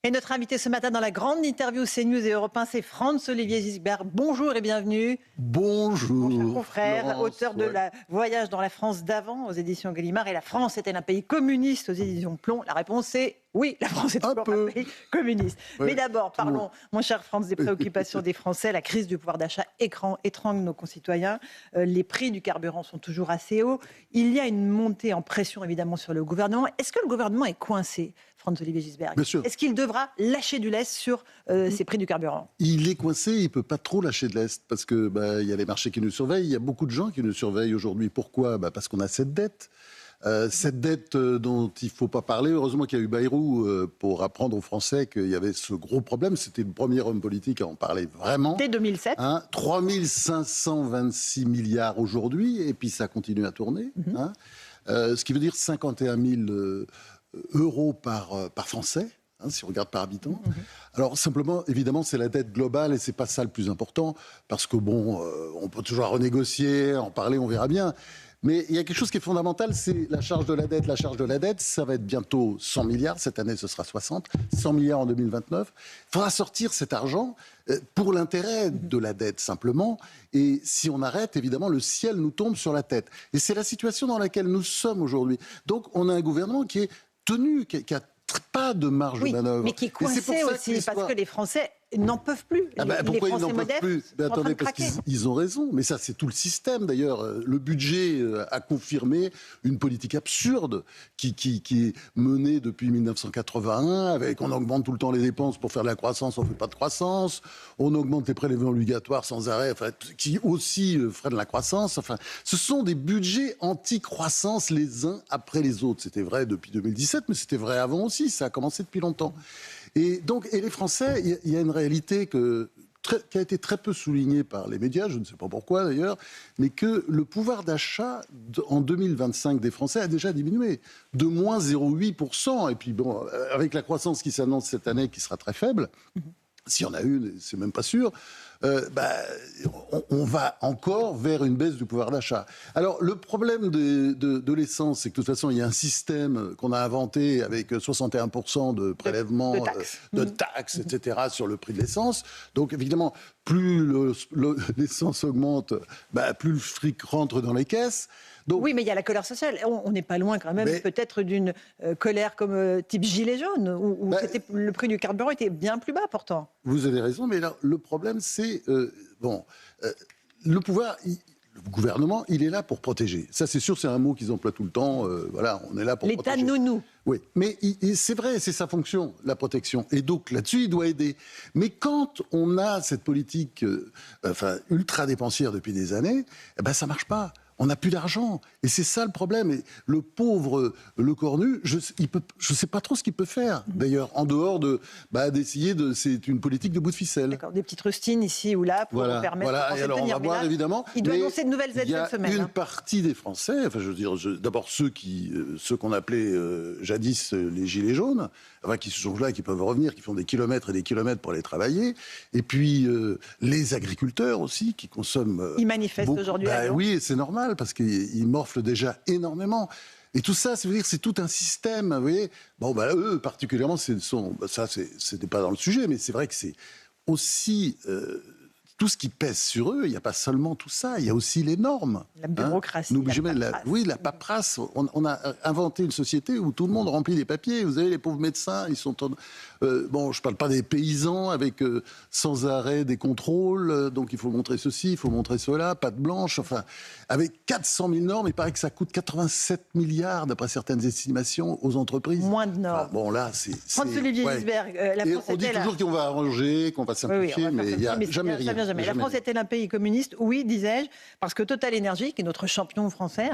Et notre invité ce matin dans la grande interview CNews et Europe 1, c'est Franz-Olivier Gisbert. Bonjour et bienvenue. Mon cher Bonjour, confrère, Florence. auteur de la Voyage dans la France d'avant aux éditions Gallimard. Et la France est-elle un pays communiste aux éditions Plomb? La réponse est oui, la France est toujours un pays communiste. Ouais, Mais d'abord, tout le monde. parlons, mon cher Franz, des préoccupations des Français. La crise du pouvoir d'achat étrangle nos concitoyens. Les prix du carburant sont toujours assez hauts. Il y a une montée en pression évidemment sur le gouvernement. Est-ce que le gouvernement est coincé, Franz-Olivier Gisbert? Bien sûr. Est-ce qu'il devra lâcher du lest sur ces prix du carburant? Il est coincé, il ne peut pas trop lâcher de l'Est parce que il y a les marchés qui nous surveillent, il y a beaucoup de gens qui nous surveillent aujourd'hui. Pourquoi? Parce qu'on a cette dette. Cette dette dont il ne faut pas parler. Heureusement qu'il y a eu Bayrou pour apprendre aux Français qu'il y avait ce gros problème. C'était le premier homme politique à en parler vraiment. Dès 2007. 3 526 milliards aujourd'hui, et puis ça continue à tourner. Ce qui veut dire 51 000 euros par Français. Si on regarde par habitant. Alors simplement, évidemment, c'est la dette globale et c'est pas ça le plus important parce que on peut toujours renégocier, en parler, on verra bien. Mais il y a quelque chose qui est fondamental, c'est la charge de la dette. La charge de la dette, ça va être bientôt 100 milliards. Cette année, ce sera 60. 100 milliards en 2029. Il faudra sortir cet argent pour l'intérêt de la dette, simplement. Et si on arrête, évidemment, le ciel nous tombe sur la tête. Et c'est la situation dans laquelle nous sommes aujourd'hui. Donc, on a un gouvernement qui est tenu, qui a pas de marge de manœuvre. Mais qui est coincé aussi, parce que les Français n'en peuvent plus. Pourquoi les ils n'en Français peuvent plus? Attendez, parce qu'ils ont raison. Mais ça, c'est tout le système, d'ailleurs. Le budget a confirmé une politique absurde qui est menée depuis 1981, avec on augmente tout le temps les dépenses pour faire de la croissance, on ne fait pas de croissance. On augmente les prélèvements obligatoires sans arrêt, qui aussi freinent la croissance. Enfin, ce sont des budgets anti-croissance les uns après les autres. C'était vrai depuis 2017, mais c'était vrai avant aussi. Ça a commencé depuis longtemps. Et les Français, il y a une réalité qui a été très peu soulignée par les médias, je ne sais pas pourquoi d'ailleurs, mais que le pouvoir d'achat en 2025 des Français a déjà diminué de moins 0,8%. Et puis avec la croissance qui s'annonce cette année, qui sera très faible, s'il y en a une, c'est même pas sûr, on va encore vers une baisse du pouvoir d'achat. Alors, le problème de l'essence, c'est que de toute façon, il y a un système qu'on a inventé avec 61% de prélèvement, de taxes, etc., sur le prix de l'essence. Donc, évidemment, plus l'essence augmente, plus le fric rentre dans les caisses. Donc, oui, mais il y a la colère sociale. On n'est pas loin quand même peut-être d'une colère comme type gilet jaune, où le prix du carburant était bien plus bas pourtant. Vous avez raison, mais là, le problème, c'est... le pouvoir... Le gouvernement, il est là pour protéger. Ça, c'est sûr, c'est un mot qu'ils emploient tout le temps. On est là pour protéger. L'État nounou. Oui, mais c'est vrai, c'est sa fonction, la protection. Et donc, là-dessus, il doit aider. Mais quand on a cette politique ultra dépensière depuis des années, ça marche pas. On n'a plus d'argent. Et c'est ça le problème. Et le pauvre Le Cornu, je ne sais pas trop ce qu'il peut faire, d'ailleurs, en dehors d'essayer de... C'est une politique de bout de ficelle. D'accord, des petites rustines ici ou là pour permettre aux Français de tenir. On va voir, évidemment. Il doit annoncer de nouvelles aides cette semaine. Il y a une partie des Français, d'abord ceux qu'on appelait jadis les gilets jaunes, qui sont là, qui peuvent revenir, qui font des kilomètres et des kilomètres pour aller travailler. Et puis les agriculteurs aussi, qui consomment... Ils manifestent aujourd'hui. Oui, c'est normal, parce qu'ils morflent déjà énormément. Et tout ça, c'est tout un système, vous voyez. Eux, particulièrement, ce n'était pas dans le sujet, mais c'est vrai que c'est aussi... tout ce qui pèse sur eux, il n'y a pas seulement tout ça, il y a aussi les normes. La bureaucratie. La paperasse. On a inventé une société où tout le monde remplit des papiers. Vous avez les pauvres médecins, ils sont... je ne parle pas des paysans avec sans arrêt des contrôles, donc il faut montrer ceci, il faut montrer cela, patte blanche, avec 400 000 normes, il paraît que ça coûte 87 milliards, d'après certaines estimations, aux entreprises. Moins de normes. Franz-Olivier Gisbert, la France on dit toujours qu'on va arranger, qu'on va simplifier, mais il n'y a jamais rien. La France est-elle un pays communiste? Oui, disais-je, parce que Total Énergie, qui est notre champion français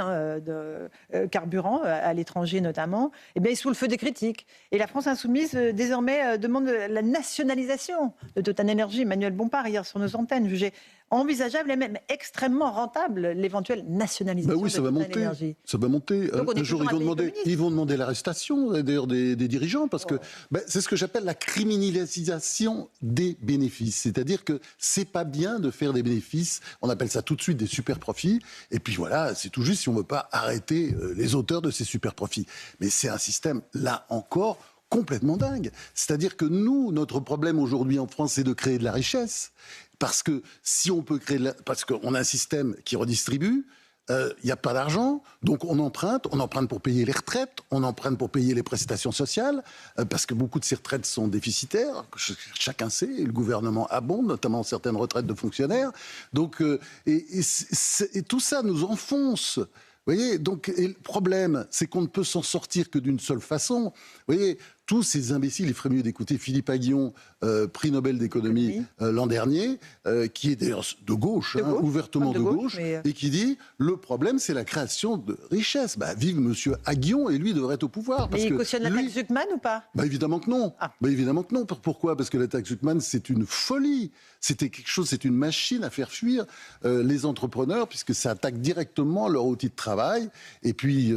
de carburant, à l'étranger notamment, est sous le feu des critiques. Et la France insoumise, désormais, demande la nationalisation de Total Énergie. Emmanuel Bompard, hier, sur nos antennes, jugé envisageable et même extrêmement rentable l'éventuelle nationalisation de Total Énergie. Ça va monter. Un jour, ils vont demander l'arrestation d'ailleurs des dirigeants, parce que c'est ce que j'appelle la criminalisation des bénéfices. C'est-à-dire que c'est pas bien de faire des bénéfices. On appelle ça tout de suite des super profits. Et puis voilà, c'est tout juste si on veut pas arrêter les auteurs de ces super profits. Mais c'est un système, là encore, complètement dingue. C'est-à-dire que nous, notre problème aujourd'hui en France, c'est de créer de la richesse. Parce que si on peut créer parce qu'on a un système qui redistribue, il n'y a pas d'argent, donc on emprunte pour payer les retraites, on emprunte pour payer les prestations sociales, parce que beaucoup de ces retraites sont déficitaires, chacun sait, et le gouvernement abonde, notamment certaines retraites de fonctionnaires. Donc, et tout ça nous enfonce. Vous voyez, donc, et le problème, c'est qu'on ne peut s'en sortir que d'une seule façon. Vous voyez, tous ces imbéciles, il ferait mieux d'écouter Philippe Aghion, prix Nobel d'économie l'an dernier, qui est d'ailleurs de gauche, ouvertement de gauche, et qui dit le problème, c'est la création de richesse. Vive Monsieur Aghion, et lui devrait être au pouvoir. Mais il cautionne la taxe Zuckman ou pas ? Évidemment que non. Évidemment que non. Pourquoi ? Parce que la taxe Zuckman, c'est une folie. C'était quelque chose, c'est une machine à faire fuir les entrepreneurs, puisque ça attaque directement leur outil de travail. Et puis,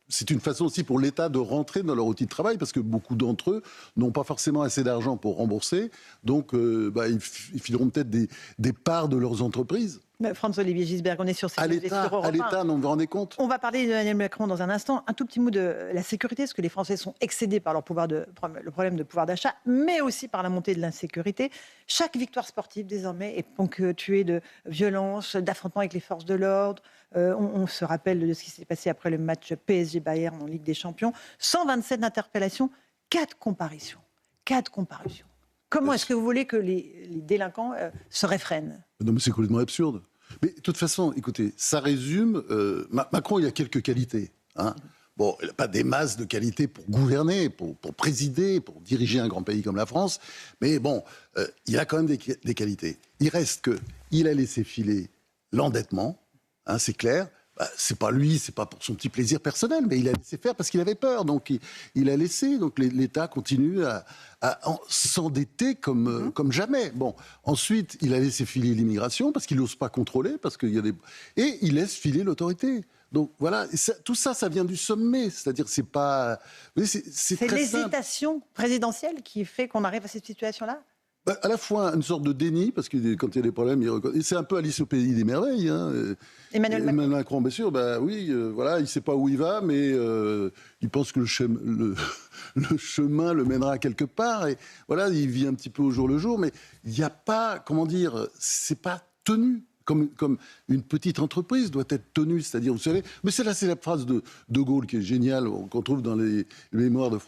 c'est une façon aussi pour l'État de rentrer dans leur outil de travail, parce que beaucoup d'entre eux n'ont pas forcément assez d'argent pour rembourser. Donc, ils fileront peut-être des parts de leurs entreprises. François-Olivier Gisbert, on est sur à l'État, non, vous vous rendez compte ? On va parler d'Emmanuel Macron dans un instant. Un tout petit mot de la sécurité, parce que les Français sont excédés par le problème de pouvoir d'achat, mais aussi par la montée de l'insécurité. Chaque victoire sportive, désormais, est ponctuée de violences, d'affrontements avec les forces de l'ordre. On se rappelle de ce qui s'est passé après le match PSG-Bayern en Ligue des Champions. 127 interpellations, 4 comparutions. Comment est-ce que vous voulez que les délinquants se réfrènent ? Non, mais c'est complètement absurde. Mais de toute façon, écoutez, ça résume... Macron, il a quelques qualités. Bon, il n'a pas des masses de qualités pour gouverner, pour présider, pour diriger un grand pays comme la France. Mais bon, il a quand même des qualités. Il reste qu'il a laissé filer l'endettement, c'est clair. C'est pas lui, c'est pas pour son petit plaisir personnel, mais il a laissé faire parce qu'il avait peur. Donc il a laissé. Donc l'État continue à s'endetter comme jamais. Bon, ensuite il a laissé filer l'immigration parce qu'il n'ose pas contrôler, parce qu'il y a et il laisse filer l'autorité. Donc voilà, tout ça, ça vient du sommet. C'est-à-dire, c'est pas. C'est très l'hésitation présidentielle qui fait qu'on arrive à cette situation-là. À la fois une sorte de déni, parce que quand il y a des problèmes, c'est un peu Alice au pays des merveilles. Emmanuel Macron, bien sûr, oui, voilà, il ne sait pas où il va, mais il pense que le chemin le mènera quelque part. Et voilà, il vit un petit peu au jour le jour, mais il n'y a pas, comment dire, c'est pas tenu. Comme une petite entreprise doit être tenue, c'est-à-dire, vous savez, mais c'est la phrase de Gaulle qui est géniale, qu'on trouve dans les mémoires de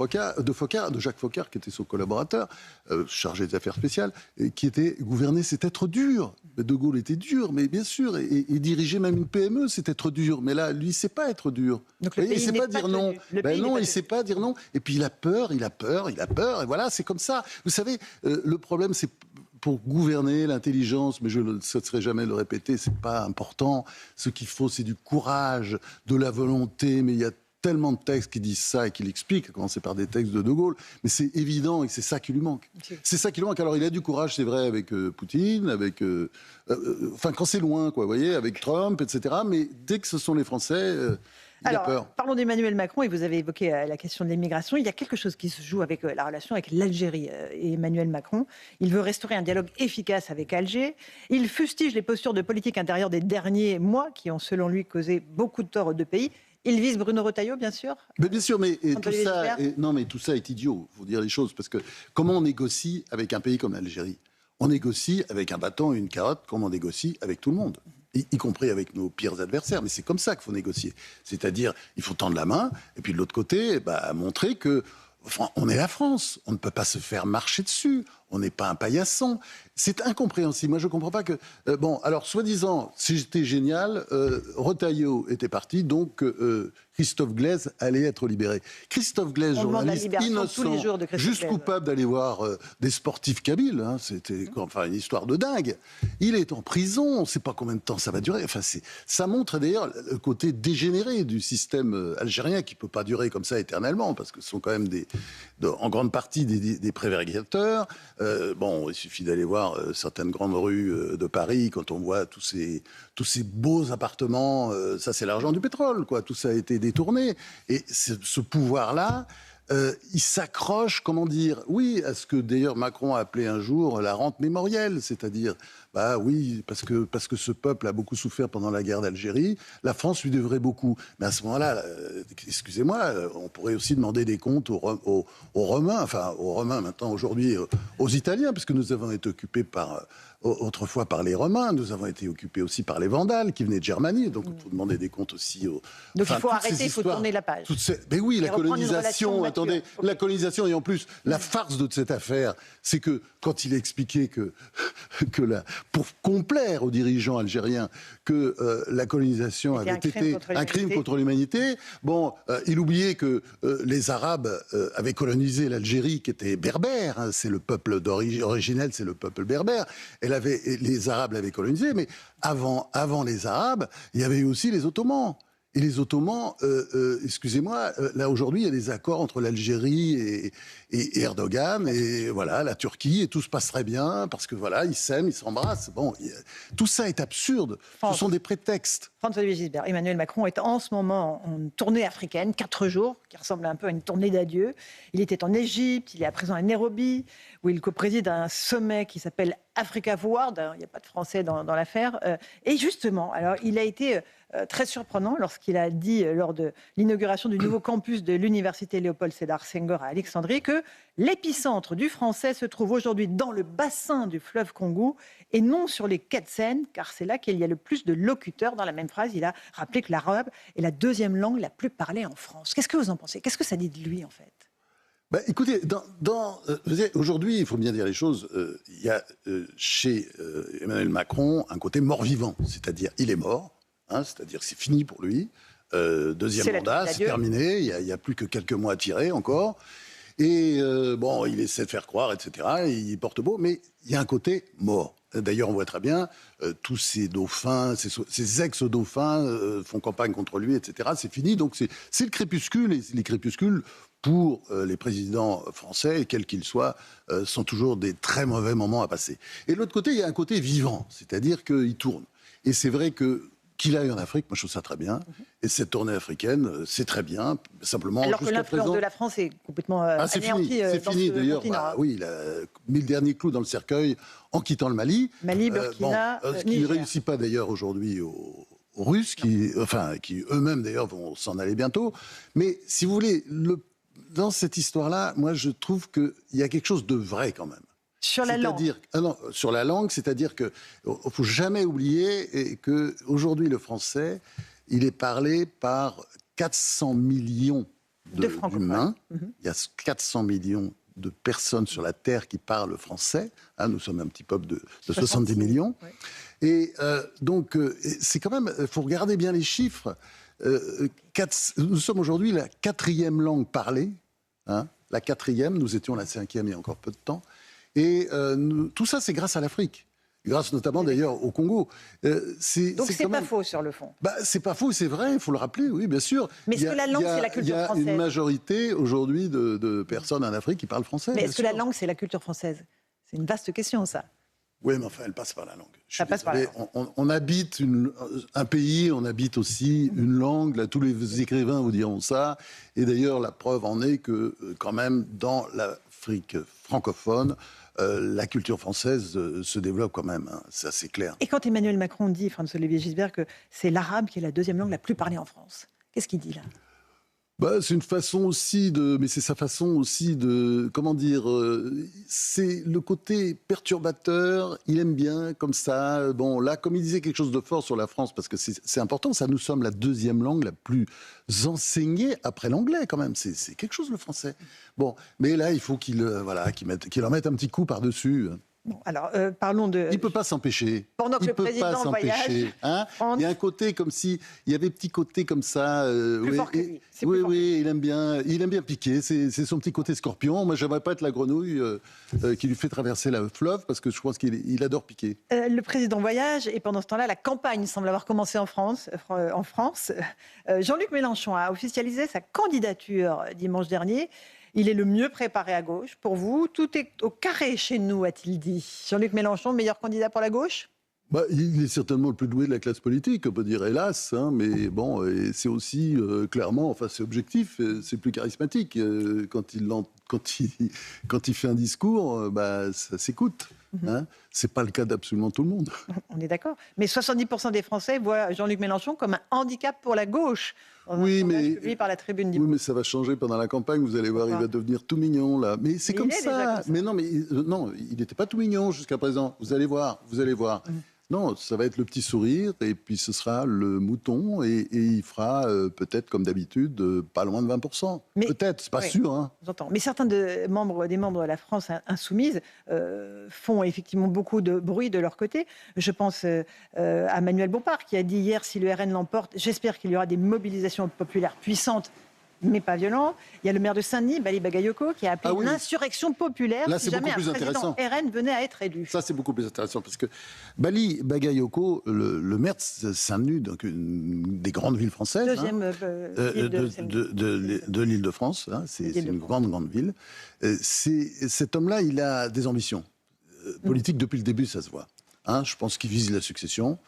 Jacques Foccart, qui était son collaborateur, chargé des affaires spéciales, et qui était gouverner, c'est être dur. De Gaulle était dur, mais bien sûr, et diriger même une PME, c'est être dur. Mais là, lui, il ne sait pas être dur. Donc, il ne sait pas dire non. Non, il ne sait pas dire non. Et puis il a peur, et voilà, c'est comme ça. Vous savez, le problème, c'est pour gouverner l'intelligence, mais je ne cesserai jamais de le répéter, c'est pas important. Ce qu'il faut, c'est du courage, de la volonté, mais il y a tellement de textes qui disent ça et qui l'expliquent, à commencer par des textes de Gaulle, mais c'est évident et c'est ça qui lui manque. C'est ça qui lui manque. Alors il a du courage, c'est vrai, avec Poutine, avec... quand c'est loin, quoi, vous voyez, avec Trump, etc. Mais dès que ce sont les Français... Alors, parlons d'Emmanuel Macron, et vous avez évoqué la question de l'immigration. Il y a quelque chose qui se joue avec la relation avec l'Algérie et Emmanuel Macron. Il veut restaurer un dialogue efficace avec Alger. Il fustige les postures de politique intérieure des derniers mois, qui ont, selon lui, causé beaucoup de tort aux deux pays. Il vise Bruno Retailleau, bien sûr. Mais bien sûr, mais tout ça est idiot, il faut dire les choses. Parce que comment on négocie avec un pays comme l'Algérie ? On négocie avec un bâton et une carotte, comme on négocie avec tout le monde. Y compris avec nos pires adversaires. Mais c'est comme ça qu'il faut négocier. C'est-à-dire, il faut tendre la main, et puis de l'autre côté, montrer que on est la France. On ne peut pas se faire marcher dessus. On n'est pas un paillasson. C'est incompréhensible. Moi, je ne comprends pas que... alors, soi-disant, c'était génial, Retailleau était parti, donc Christophe Glaise allait être libéré. Christophe Glaise, journaliste innocent, juste coupable d'aller voir des sportifs kabyles, c'était une histoire de dingue. Il est en prison, on ne sait pas combien de temps ça va durer. Ça montre d'ailleurs le côté dégénéré du système algérien qui ne peut pas durer comme ça éternellement, parce que ce sont quand même en grande partie des prévaricateurs. Il suffit d'aller voir certaines grandes rues de Paris, quand on voit tous ces beaux appartements, ça c'est l'argent du pétrole, quoi. Tout ça a été détourné. Et ce pouvoir-là, il s'accroche, comment dire, oui, à ce que d'ailleurs Macron a appelé un jour la rente mémorielle, c'est-à-dire, bah oui, parce que ce peuple a beaucoup souffert pendant la guerre d'Algérie, la France lui devrait beaucoup. Mais à ce moment-là, excusez-moi, on pourrait aussi demander des comptes aux Romains, enfin aux Romains maintenant, aujourd'hui aux Italiens, puisque nous avons été occupés autrefois par les Romains, nous avons été occupés aussi par les Vandales qui venaient de Germanie, donc il faut demander des comptes aussi aux... Donc il faut arrêter, il faut tourner la page. Mais oui, la colonisation, attendez, la colonisation, et en plus, la farce de cette affaire, c'est que quand il a expliqué pour complaire aux dirigeants algériens que la colonisation avait été un crime contre l'humanité, bon, il oubliait que les Arabes avaient colonisé l'Algérie, qui était berbère, hein, c'est le peuple originel, c'est le peuple berbère, les Arabes l'avaient colonisé, mais avant les Arabes, il y avait aussi les Ottomans. Et les Ottomans, excusez-moi, là aujourd'hui, il y a des accords entre l'Algérie et Erdogan, et voilà, la Turquie, et tout se passe très bien, parce que voilà, ils s'aiment, ils s'embrassent. Bon, tout ça est absurde. Ce sont des prétextes. François-Olivier Gisbert, Emmanuel Macron est en ce moment en tournée africaine, 4 jours, qui ressemble un peu à une tournée d'adieu. Il était en Égypte, il est à présent à Nairobi, où il co-préside un sommet qui s'appelle Africa Forward. Il n'y a pas de français dans l'affaire. Et justement, alors, il a été très surprenant lorsqu'il a dit lors de l'inauguration du nouveau campus de l'université Léopold Sédar Senghor à Alexandrie que l'épicentre du français se trouve aujourd'hui dans le bassin du fleuve Congo et non sur les quais de Seine, car c'est là qu'il y a le plus de locuteurs. Dans la même phrase, il a rappelé que l'arabe est la deuxième langue la plus parlée en France. Qu'est-ce que vous en pensez? Qu'est-ce que ça dit de lui, en fait? Bah, écoutez, aujourd'hui, il faut bien dire les choses, il y a chez Emmanuel Macron un côté mort-vivant, c'est-à-dire il est mort, hein, c'est-à-dire c'est fini pour lui, deuxième mandat, c'est terminé, il n'y a plus que quelques mois à tirer encore, et bon, il essaie de faire croire, etc., il porte beau, mais il y a un côté mort. D'ailleurs, on voit très bien, tous ces dauphins, ces ex-dauphins font campagne contre lui, etc., c'est fini, donc c'est le crépuscule, et les crépuscules, pour les présidents français, quels qu'ils soient, sont toujours des très mauvais moments à passer. Et de l'autre côté, il y a un côté vivant, c'est-à-dire qu'il tourne. Et c'est vrai qu'il aille en Afrique, moi je trouve ça très bien. Et cette tournée africaine, c'est très bien. Simplement, alors que l'influence de la France est complètement anéantie. C'est fini d'ailleurs. Oui, il a mis le dernier clou dans le cercueil en quittant le Mali. Mali, Burkina, ce qui ne réussit pas d'ailleurs aujourd'hui aux Russes, qui eux-mêmes d'ailleurs vont s'en aller bientôt. Mais si vous voulez, dans cette histoire-là, moi, je trouve qu'il y a quelque chose de vrai quand même. Sur la langue. Sur la langue, c'est-à-dire qu'il ne faut jamais oublier qu'aujourd'hui, le français, il est parlé par 400 millions d'humains. Il y a 400 millions de personnes sur la Terre qui parlent français. Hein, nous sommes un petit peuple de 70 millions. Oui. Et donc, c'est quand même... Il faut regarder bien les chiffres. Nous sommes aujourd'hui la 4e langue parlée. Hein, la 4e, nous étions la 5e il y a encore peu de temps. Et tout ça, c'est grâce à l'Afrique. Grâce notamment d'ailleurs au Congo. Donc c'est pas faux sur le fond. C'est pas faux, c'est vrai, il faut le rappeler, oui, bien sûr. Mais est-ce que la langue, c'est la culture française? Il y a une majorité aujourd'hui de personnes en Afrique qui parlent français. Mais est-ce que la langue, c'est la culture française? C'est une vaste question, ça. Oui, mais enfin, elle passe par la langue. Ça passe par la langue. On habite un pays, on habite aussi une langue. Là, tous les écrivains vous diront ça. Et d'ailleurs, la preuve en est que, quand même, dans l'Afrique francophone, la culture française se développe quand même. Hein. Ça, c'est clair. Et quand Emmanuel Macron dit, François-Olivier Gisbert, que c'est l'arabe qui est la deuxième langue la plus parlée en France, qu'est-ce qu'il dit là? C'est une façon aussi mais c'est sa façon aussi de, comment dire, c'est le côté perturbateur, il aime bien comme ça. Bon, là, comme il disait quelque chose de fort sur la France, parce que c'est important, ça, nous sommes la deuxième langue la plus enseignée après l'anglais quand même, c'est quelque chose le français. Bon, mais là, il faut qu'il en mette un petit coup par-dessus. Bon, alors, parlons de... Il ne peut pas s'empêcher. Pendant que le président voyage... Hein, il y a un côté comme si... Il y avait petit côté comme ça... plus fort que lui. Oui, il aime bien piquer. C'est son petit côté scorpion. Moi, j'aimerais pas être la grenouille qui lui fait traverser le fleuve, parce que je pense qu'il adore piquer. Le président voyage, et pendant ce temps-là, la campagne semble avoir commencé en France. Jean-Luc Mélenchon a officialisé sa candidature dimanche dernier. Il est le mieux préparé à gauche. Pour vous, tout est au carré chez nous, a-t-il dit. Jean-Luc Mélenchon, meilleur candidat pour la gauche? Il est certainement le plus doué de la classe politique, on peut dire hélas, hein, mais bon, et c'est aussi clairement, enfin c'est objectif, c'est plus charismatique. Quand il fait un discours, ça s'écoute. Hein. C'est pas le cas d'absolument tout le monde. On est d'accord. Mais 70% des Français voient Jean-Luc Mélenchon comme un handicap pour la gauche. Oui, mais publié par la Tribune oui, mais ça va changer pendant la campagne. Vous allez voir, il va devenir tout mignon là. Mais c'est comme ça. Mais non, il n'était pas tout mignon jusqu'à présent. Vous allez voir, vous allez voir. Non, ça va être le petit sourire et puis ce sera le mouton et il fera peut-être comme d'habitude pas loin de 20%. Peut-être, c'est pas sûr. Hein. J'entends. Mais certains des membres de la France insoumise font effectivement beaucoup de bruit de leur côté. Je pense à Manuel Bompard qui a dit hier si le RN l'emporte, j'espère qu'il y aura des mobilisations populaires puissantes mais pas violentes. Il y a le maire de Saint-Denis, Bali Bagayoko, qui a appelé une insurrection populaire là, si jamais un président RN venait à être élu. Ça, c'est beaucoup plus intéressant parce que Bali Bagayoko, le maire de Saint-Denis, donc une des grandes villes françaises, deuxième ville de l'Île-de-France, hein, c'est une grande ville. Cet homme-là, il a des ambitions politiques depuis le début, ça se voit. Hein, je pense qu'il vise la succession.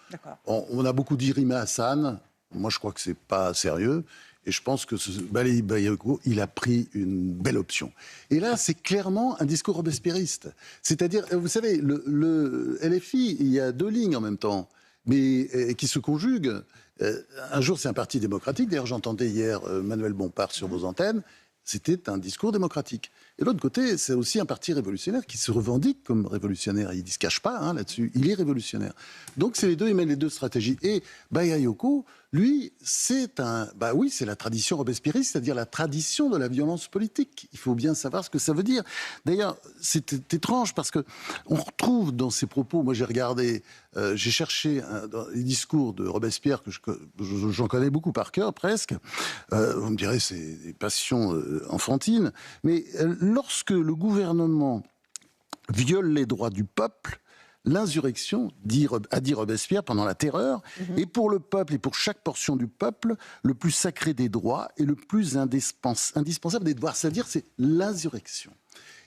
On a beaucoup dit Rima Hassan. Moi, je crois que c'est pas sérieux. Et je pense que Bali Bagayoko, il a pris une belle option. Et là, c'est clairement un discours robespierriste. C'est-à-dire, vous savez, le LFI, il y a deux lignes en même temps, mais qui se conjuguent. Un jour, c'est un parti démocratique. D'ailleurs, j'entendais hier Manuel Bompard sur vos antennes. C'était un discours démocratique. Et de l'autre côté, c'est aussi un parti révolutionnaire qui se revendique comme révolutionnaire. Il ne se cache pas là-dessus. Il est révolutionnaire. Donc, c'est les deux, ils mènent les deux stratégies. Et Bagayoko, lui, c'est la tradition robespierriste, c'est-à-dire la tradition de la violence politique. Il faut bien savoir ce que ça veut dire. D'ailleurs, c'est étrange parce que on retrouve dans ses propos, moi j'ai regardé, j'ai cherché dans les discours de Robespierre, que j'en connais beaucoup par cœur presque, vous me direz c'est des passions enfantines, mais lorsque le gouvernement viole les droits du peuple, l'insurrection, a dit Robespierre pendant la Terreur, est pour le peuple et pour chaque portion du peuple le plus sacré des droits et le plus indispensable des devoirs. C'est-à-dire, c'est l'insurrection.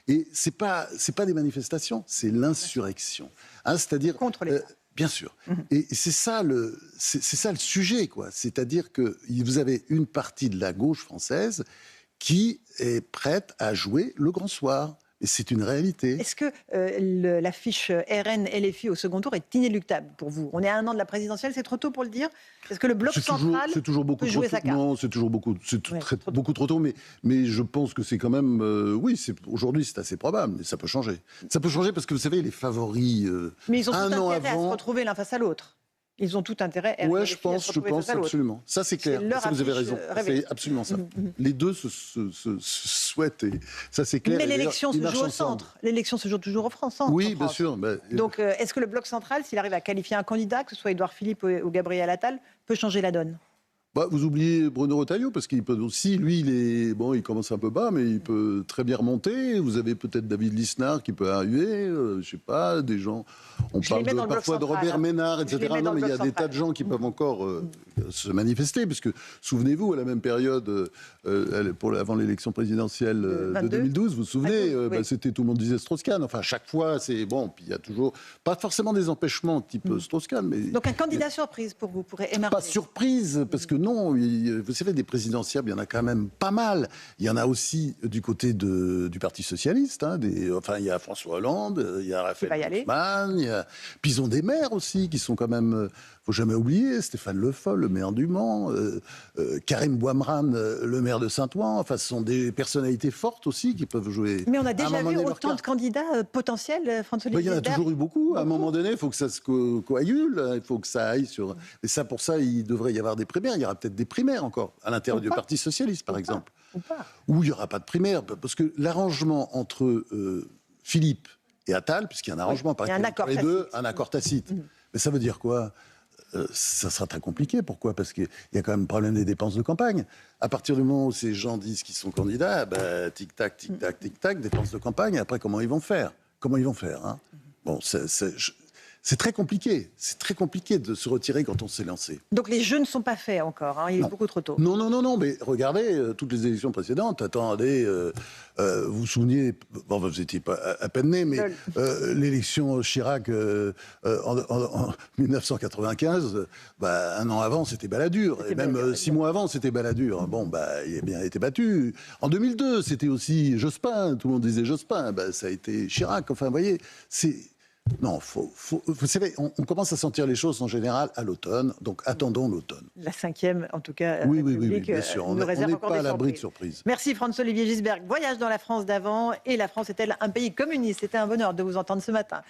Et c'est pas des manifestations, c'est l'insurrection. Hein, c'est-à-dire contre les bien sûr. Et c'est ça le sujet, quoi. C'est-à-dire que vous avez une partie de la gauche française qui est prête à jouer le grand soir. Et c'est une réalité. Est-ce que l'affiche RN-LFI au second tour est inéluctable pour vous? On est à 1 an de la présidentielle, c'est trop tôt pour le dire? Est-ce que le bloc central peut jouer sa carte? Non, c'est toujours beaucoup trop tôt, mais je pense que c'est quand même... aujourd'hui c'est assez probable, mais ça peut changer. Ça peut changer parce que vous savez, les favoris mais ils ont tout intérêt à se avant... retrouver l'un face à l'autre. Ils ont tout intérêt à je pense absolument. Ça, c'est clair. Ça, vous avez raison. C'est absolument ça. Les deux se souhaitent. Et ça, c'est clair. Mais l'élection se joue au centre. L'élection se joue toujours en France. Oui, bien sûr. Donc, est-ce que le bloc central, s'il arrive à qualifier un candidat, que ce soit Édouard Philippe ou Gabriel Attal, peut changer la donne? Vous oubliez Bruno Retailleau, parce qu'il peut aussi, lui, il commence un peu bas, mais il peut très bien remonter. Vous avez peut-être David Lisnard qui peut arriver, je sais pas, des gens... On parle parfois de Robert Ménard, etc. Non, mais il y a des tas de gens qui peuvent encore se manifester, parce que, souvenez-vous, à la même période, avant l'élection présidentielle de 2012, vous vous souvenez, c'était, tout le monde disait Strauss-Kahn. Enfin, chaque fois, c'est bon, puis il y a toujours, pas forcément des empêchements type Strauss-Kahn, mais... Donc un candidat surprise pour vous pourrait émerger? Pas surprise, parce que non, vous savez, des présidentielles, il y en a quand même pas mal. Il y en a aussi du côté du Parti Socialiste. Hein, il y a François Hollande, il y a Raphaël Glucksmann, puis ils ont des maires aussi qui sont quand même... faut jamais oublier, Stéphane Le Foll, le maire du Mans, Karim Bouamran, le maire de Saint-Ouen. Enfin, ce sont des personnalités fortes aussi qui peuvent jouer. Mais on a déjà vu autant de candidats potentiels, François-Olivier Gisbert. Il y en a toujours eu beaucoup. À un moment donné, il faut que ça se coagule, il faut que ça aille sur... Et ça, pour ça, il devrait y avoir des primaires. Il y aura peut-être des primaires encore, à l'intérieur du Parti Socialiste, par exemple. Ou il n'y aura pas de primaires, parce que l'arrangement entre Philippe et Attal, puisqu'il y a un arrangement par les deux, un accord tacite. Mais ça veut dire quoi? Ça sera très compliqué. Pourquoi? Parce qu'il y a quand même le problème des dépenses de campagne. À partir du moment où ces gens disent qu'ils sont candidats, tic-tac, tic-tac, tic-tac, dépenses de campagne, après, comment ils vont faire hein? Bon, c'est très compliqué. C'est très compliqué de se retirer quand on s'est lancé. Donc les jeux ne sont pas faits encore, hein, il est beaucoup trop tôt. Non, mais regardez, toutes les élections précédentes, attendez, vous vous souvenez, bon, vous n'étiez pas à peine né, mais l'élection Chirac en 1995, un an avant, c'était Balladur. Et même 6 mois avant, c'était Balladur. Bon, il a bien été battu. En 2002, c'était aussi Jospin. Tout le monde disait Jospin. Ça a été Chirac. Enfin, vous voyez, c'est... Non, vous savez, on commence à sentir les choses en général à l'automne, donc attendons l'automne. La 5e, en tout cas, oui, bien sûr. On n'est pas à l'abri de surprises. Merci Franz-Olivier Gisberg. Voyage dans la France d'avant, et la France est-elle un pays communiste? C'était un bonheur de vous entendre ce matin.